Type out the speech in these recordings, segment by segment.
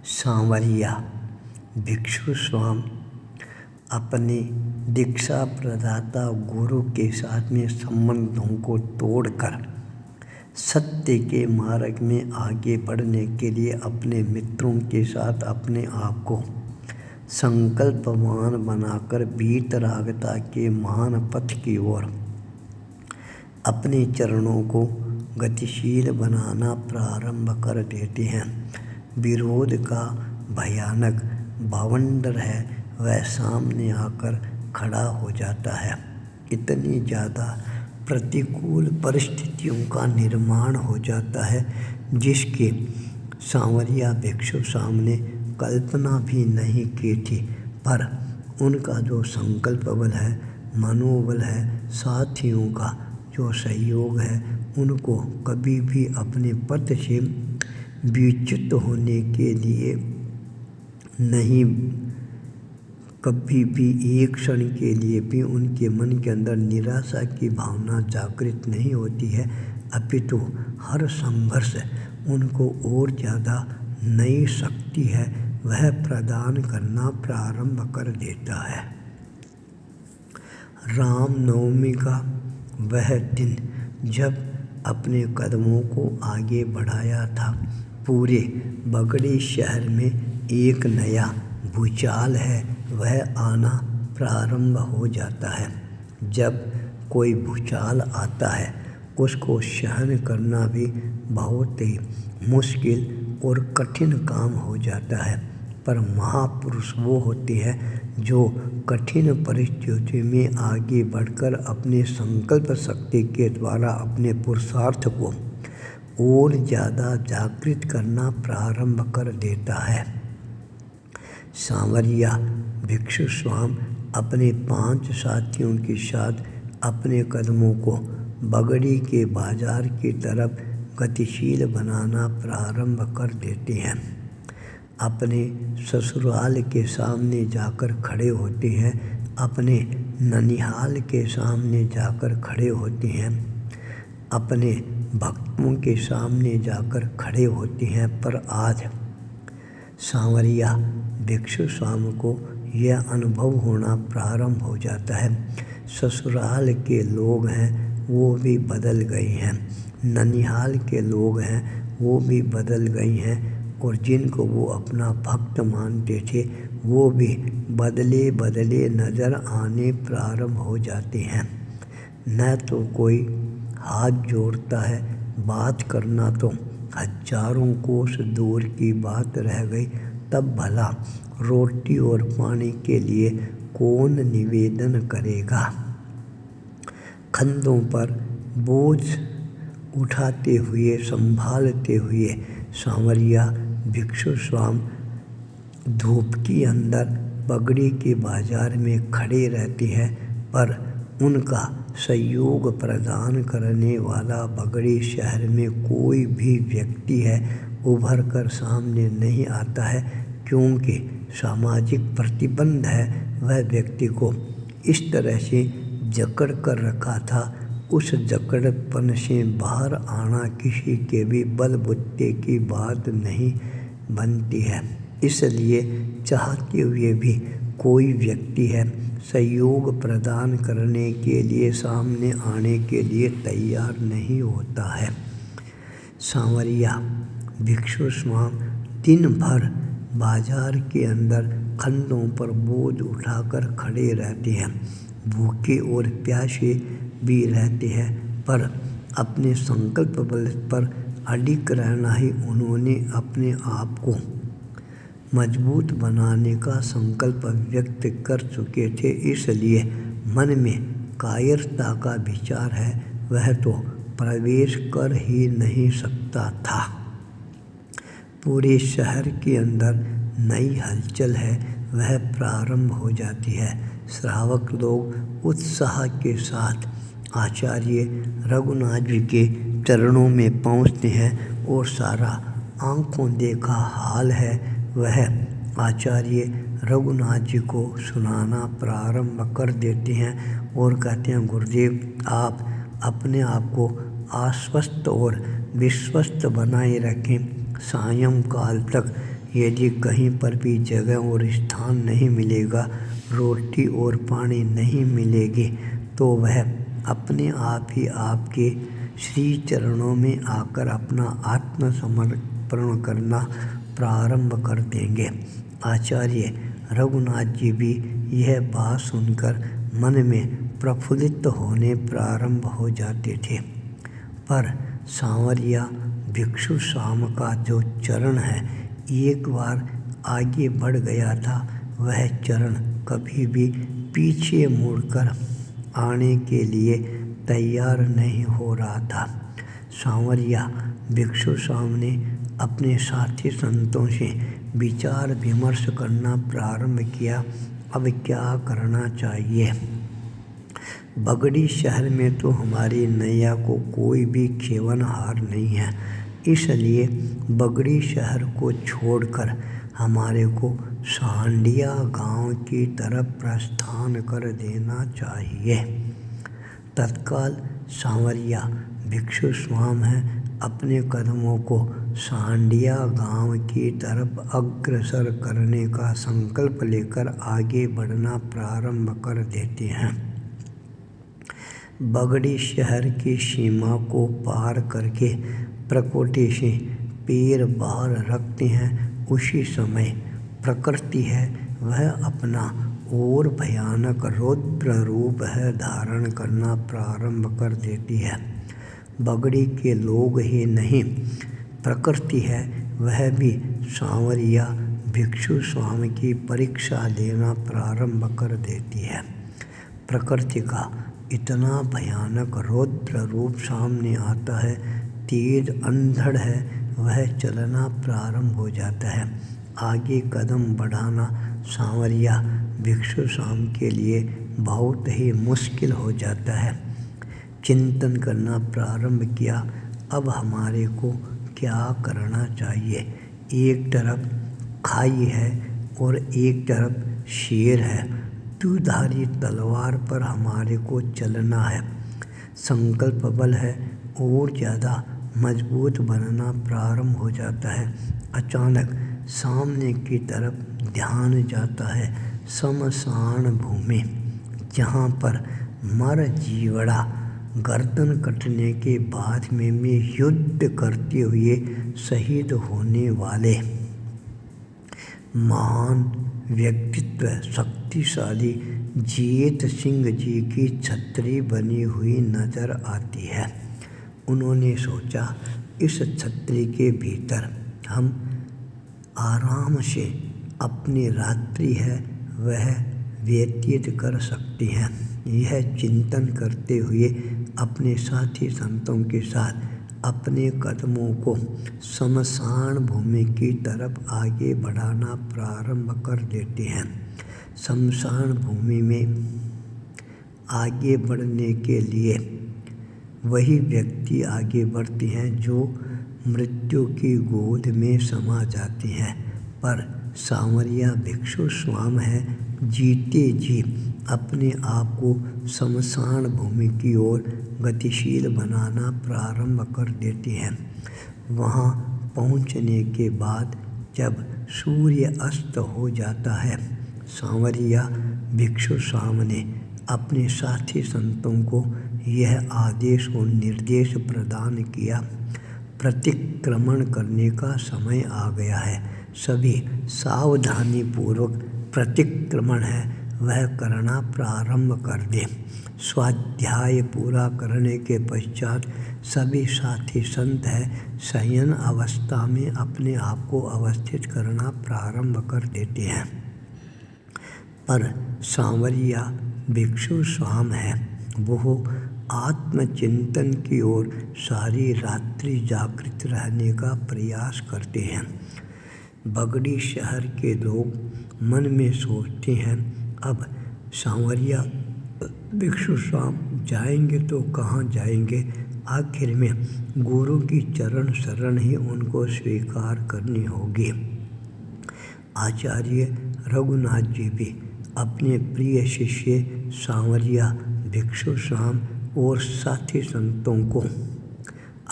सांवरिया भिक्षु स्वाम अपने दीक्षा प्रदाता गुरु के साथ में संबंधों को तोड़कर सत्य के मार्ग में आगे बढ़ने के लिए अपने मित्रों के साथ अपने आप को संकल्पवान बनाकर वीतरागता के महान पथ की ओर अपने चरणों को गतिशील बनाना प्रारंभ कर देते हैं। विरोध का भयानक बवंडर है वह सामने आकर खड़ा हो जाता है। इतनी ज़्यादा प्रतिकूल परिस्थितियों का निर्माण हो जाता है जिसके सांवरिया भिक्षु सामने कल्पना भी नहीं की थी, पर उनका जो संकल्प बल है, मनोबल है, साथियों का जो सहयोग है, उनको कभी भी अपने पथ से विच्युत होने के लिए नहीं, कभी भी एक क्षण के लिए भी उनके मन के अंदर निराशा की भावना जागृत नहीं होती है, अपितु हर संघर्ष उनको और ज़्यादा नई शक्ति है वह प्रदान करना प्रारंभ कर देता है। रामनवमी का वह दिन जब अपने कदमों को आगे बढ़ाया था, पूरे बगड़ी शहर में एक नया भूचाल है वह आना प्रारंभ हो जाता है। जब कोई भूचाल आता है उसको सहन करना भी बहुत ही मुश्किल और कठिन काम हो जाता है, पर महापुरुष वो होते हैं जो कठिन परिस्थितियों में आगे बढ़कर अपने संकल्प शक्ति के द्वारा अपने पुरुषार्थ को और ज़्यादा जागृत करना प्रारंभ कर देता है। सांवरिया भिक्षु स्वाम अपने 5 साथियों के साथ अपने कदमों को बगड़ी के बाजार की तरफ गतिशील बनाना प्रारंभ कर देते हैं। अपने ससुराल के सामने जाकर खड़े होते हैं, अपने ननिहाल के सामने जाकर खड़े होते हैं, अपने भक्तों के सामने जाकर खड़े होते हैं। पर आज सांवरिया भिक्षु स्वामी को यह अनुभव होना प्रारंभ हो जाता है, ससुराल के लोग हैं वो भी बदल गए हैं, ननिहाल के लोग हैं वो भी बदल गए हैं, और जिनको वो अपना भक्त मानते थे वो भी बदले बदले नज़र आने प्रारंभ हो जाते हैं। न तो कोई हाथ जोड़ता है, बात करना तो हजारों कोस दूर की बात रह गई, तब भला रोटी और पानी के लिए कौन निवेदन करेगा। कंधों पर बोझ उठाते हुए संभालते हुए सांवरिया भिक्षु स्वाम धूप के अंदर बगड़ी के बाजार में खड़े रहते हैं, पर उनका सहयोग प्रदान करने वाला बगड़ी शहर में कोई भी व्यक्ति है उभर कर सामने नहीं आता है, क्योंकि सामाजिक प्रतिबंध है वह व्यक्ति को इस तरह से जकड़ कर रखा था। उस जकड़पन से बाहर आना किसी के भी बलबूते की बात नहीं बनती है, इसलिए चाहते हुए भी कोई व्यक्ति है सहयोग प्रदान करने के लिए सामने आने के लिए तैयार नहीं होता है। सांवरिया भिक्षु स्वाम दिन भर बाजार के अंदर कंधों पर बोझ उठाकर खड़े रहते हैं, भूखे और प्यासे भी रहते हैं, पर अपने संकल्प बल पर अडिग रहना ही उन्होंने अपने आप को मजबूत बनाने का संकल्प व्यक्त कर चुके थे, इसलिए मन में कायरता का विचार है वह तो प्रवेश कर ही नहीं सकता था। पूरे शहर के अंदर नई हलचल है वह प्रारंभ हो जाती है। श्रावक लोग उत्साह के साथ आचार्य रघुनाथ जी के चरणों में पहुँचते हैं और सारा आंखों देखा हाल है वह आचार्य रघुनाथ जी को सुनाना प्रारंभ कर देते हैं और कहते हैं, गुरुदेव आप अपने आप को आश्वस्त और विश्वस्त बनाए रखें, सायंकाल तक यदि कहीं पर भी जगह और स्थान नहीं मिलेगा, रोटी और पानी नहीं मिलेगी, तो वह अपने आप ही आपके श्री चरणों में आकर अपना आत्मसमर्पण करना प्रारंभ कर देंगे। आचार्य रघुनाथ जी भी यह बात सुनकर मन में प्रफुल्लित होने प्रारंभ हो जाते थे। पर सांवरिया भिक्षु श्याम का जो चरण है, एक बार आगे बढ़ गया था, वह चरण कभी भी पीछे मुड़कर आने के लिए तैयार नहीं हो रहा था। सांवरिया भिक्षु श्याम ने अपने साथी संतों से विचार विमर्श करना प्रारंभ किया। अब क्या करना चाहिए? बगड़ी शहर में तो हमारी नैया को कोई भी खेवनहार नहीं है, इसलिए बगड़ी शहर को छोड़कर हमारे को सांडिया गांव की तरफ प्रस्थान कर देना चाहिए। तत्काल सांवरिया भिक्षु श्याम है अपने कदमों को सांडिया गांव की तरफ अग्रसर करने का संकल्प लेकर आगे बढ़ना प्रारंभ कर देते हैं। बगड़ी शहर की सीमा को पार करके प्रकोटे से पैर बाहर रखते हैं, उसी समय प्रकृति है वह अपना और भयानक रौद्र रूप है धारण करना प्रारंभ कर देती है। बगड़ी के लोग ही नहीं, प्रकृति है वह भी सांवरिया भिक्षु श्याम की परीक्षा लेना प्रारंभ कर देती है। प्रकृति का इतना भयानक रौद्र रूप सामने आता है, तेज अंधड़ है वह चलना प्रारंभ हो जाता है। आगे कदम बढ़ाना सांवरिया भिक्षु श्याम के लिए बहुत ही मुश्किल हो जाता है। चिंतन करना प्रारंभ किया, अब हमारे को क्या करना चाहिए? एक तरफ खाई है और एक तरफ शेर है, दुधारी तलवार पर हमारे को चलना है। संकल्प बल है और ज़्यादा मजबूत बनना प्रारंभ हो जाता है। अचानक सामने की तरफ ध्यान जाता है शमशान भूमि, जहाँ पर मर जीवड़ा गर्दन कटने के बाद में युद्ध करते हुए शहीद होने वाले महान व्यक्तित्व शक्तिशाली जीत सिंह जी की छतरी बनी हुई नजर आती है। उन्होंने सोचा, इस छतरी के भीतर हम आराम से अपनी रात्रि है वह व्यतीत कर सकते हैं। यह चिंतन करते हुए अपने साथी संतों के साथ अपने कदमों को शमशान भूमि की तरफ आगे बढ़ाना प्रारंभ कर देते हैं। शमशान भूमि में आगे बढ़ने के लिए वही व्यक्ति आगे बढ़ते हैं जो मृत्यु की गोद में समा जाते हैं, पर सांवरिया भिक्षु श्याम है जीते जी अपने आप को शमशान भूमि की ओर गतिशील बनाना प्रारंभ कर देते हैं। वहाँ पहुँचने के बाद जब सूर्य अस्त हो जाता है, सांवरिया भिक्षु श्याम ने अपने साथी संतों को यह आदेश और निर्देश प्रदान किया, प्रतिक्रमण करने का समय आ गया है। सभी सावधानी पूर्वक प्रतिक्रमण है वह करना प्रारंभ कर दें। स्वाध्याय पूरा करने के पश्चात सभी साथी संत है शयन अवस्था में अपने आप को अवस्थित करना प्रारंभ कर देते हैं, पर सांवरिया भिक्षु श्याम है वो आत्मचिंतन की ओर सारी रात्रि जागृत रहने का प्रयास करते हैं। बगड़ी शहर के लोग मन में सोचते हैं, अब सांवरिया भिक्षु श्याम जाएंगे तो कहाँ जाएंगे, आखिर में गुरु की चरण शरण ही उनको स्वीकार करनी होगी। आचार्य रघुनाथ जी भी अपने प्रिय शिष्य सांवरिया भिक्षु श्याम और साथी संतों को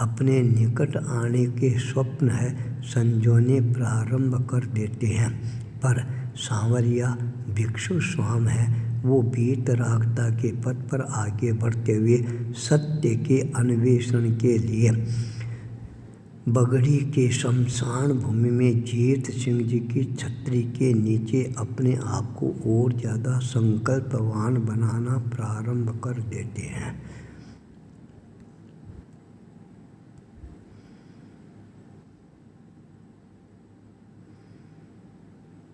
अपने निकट आने के स्वप्न है संजोने प्रारंभ कर देते हैं। पर सांवरिया भिक्षु स्वाम है, वो वीतरागता के पथ पर आगे बढ़ते हुए सत्य के अन्वेषण के लिए बगड़ी के शमशान भूमि में जीत सिंह जी की छतरी के नीचे अपने आप को और ज़्यादा संकल्पवान बनाना प्रारंभ कर देते हैं।